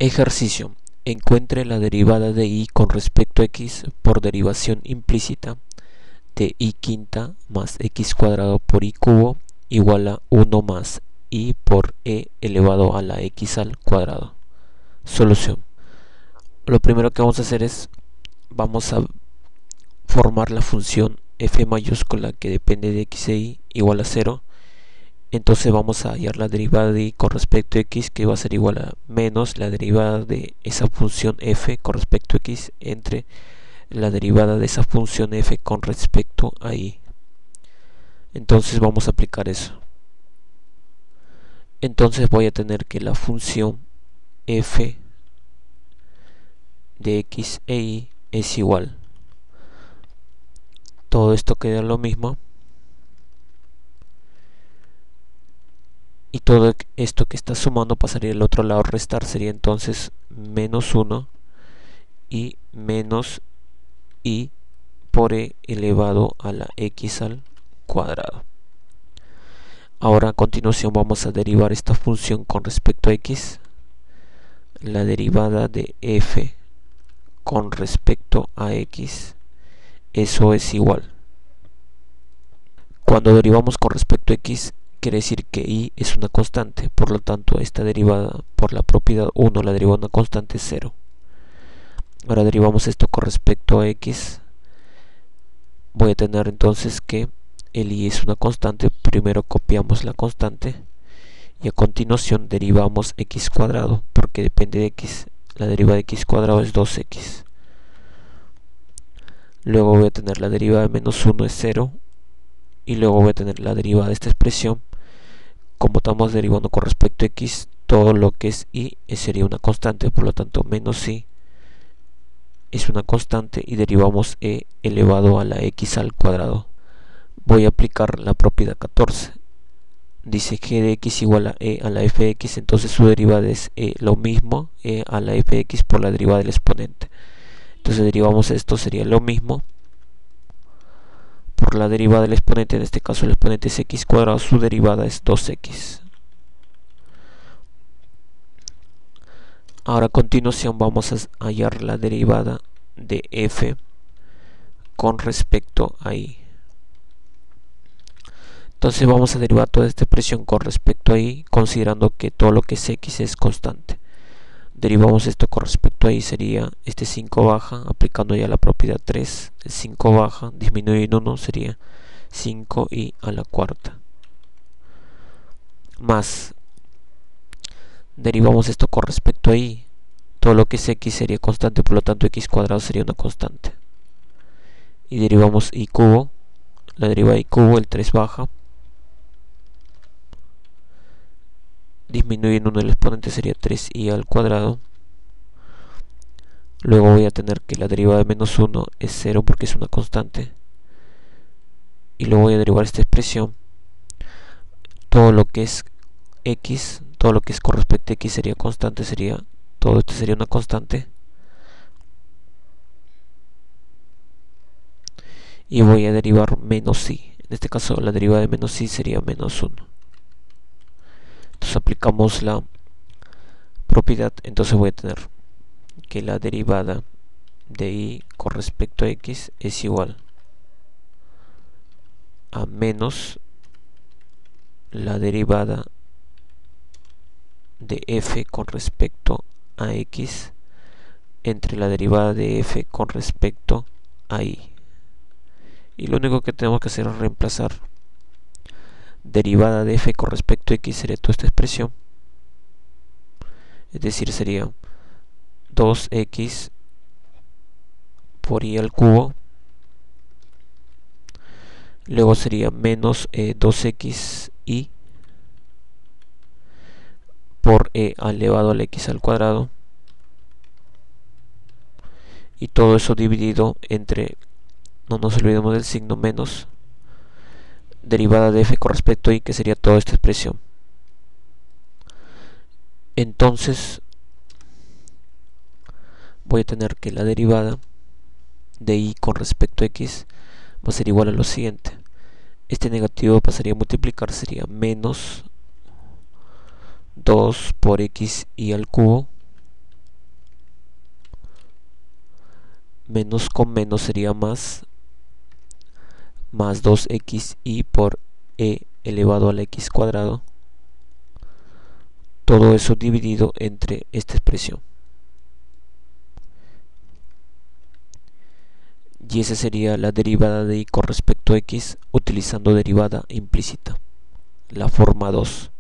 Ejercicio. Encuentre la derivada de y con respecto a x por derivación implícita de y quinta más x cuadrado por y cubo igual a 1 más y por e elevado a la x al cuadrado. Solución. Lo primero que vamos a hacer es, vamos a formar la función f mayúscula que depende de x e y igual a 0. Entonces vamos a hallar la derivada de y con respecto a x, que va a ser igual a menos la derivada de esa función f con respecto a x entre la derivada de esa función f con respecto a y. Entonces vamos a aplicar eso. Entonces voy a tener que la función f de x e y es igual. Todo esto queda lo mismo. Y todo esto que está sumando pasaría al otro lado, restar, sería entonces menos 1 y menos y por e elevado a la x al cuadrado. Ahora a continuación vamos a derivar esta función con respecto a x. La derivada de f con respecto a x, eso es igual. Cuando derivamos con respecto a x, quiere decir que y es una constante, por lo tanto esta derivada por la propiedad 1, la derivada de una constante es 0. Ahora derivamos esto con respecto a x, voy a tener entonces que el y es una constante, primero copiamos la constante y a continuación derivamos x cuadrado, porque depende de x, la derivada de x cuadrado es 2x. Luego voy a tener la derivada de menos 1 es 0, y luego voy a tener la derivada de esta expresión. Como estamos derivando con respecto a x, todo lo que es y sería una constante, por lo tanto menos y es una constante y derivamos e elevado a la x al cuadrado. Voy a aplicar la propiedad 14. Dice g de x igual a e a la f de x, entonces su derivada es lo mismo, e a la f de x por la derivada del exponente. Entonces derivamos esto, sería lo mismo por la derivada del exponente, en este caso el exponente es x cuadrado, su derivada es 2x. Ahora a continuación vamos a hallar la derivada de f con respecto a y. Entonces vamos a derivar toda esta expresión con respecto a y, considerando que todo lo que es x es constante. Derivamos esto con respecto a y, sería este 5 baja, aplicando ya la propiedad 3, el 5 baja, disminuye en 1, sería 5y a la cuarta. Más, derivamos esto con respecto a y, todo lo que es x sería constante, por lo tanto x cuadrado sería una constante. Y derivamos y cubo, la derivada de y cubo, el 3 baja, disminuye en 1 el exponente, sería 3y al cuadrado. Luego voy a tener que la derivada de menos 1 es 0 porque es una constante. Y luego voy a derivar esta expresión. Todo lo que es x, todo lo que es con respecto a x sería constante, sería todo esto sería una constante. Y voy a derivar menos y. En este caso la derivada de menos y sería menos 1. Entonces aplicamos la propiedad, entonces voy a tener que la derivada de y con respecto a x es igual a menos la derivada de f con respecto a x entre la derivada de f con respecto a y. Y lo único que tenemos que hacer es reemplazar derivada de f con respecto a x, sería toda esta expresión, es decir, sería 2x por y al cubo, luego sería menos 2xy por e elevado a la x al cuadrado, y todo eso dividido entre, no nos olvidemos del signo menos, derivada de f con respecto a y, que sería toda esta expresión. Entonces voy a tener que la derivada de y con respecto a x va a ser igual a lo siguiente. Este negativo pasaría a multiplicar, sería menos 2 por x y al cubo Menos con menos sería más 2xy por e elevado a la x cuadrado. Todo eso dividido entre esta expresión. Y esa sería la derivada de y con respecto a x utilizando derivada implícita, la forma 2.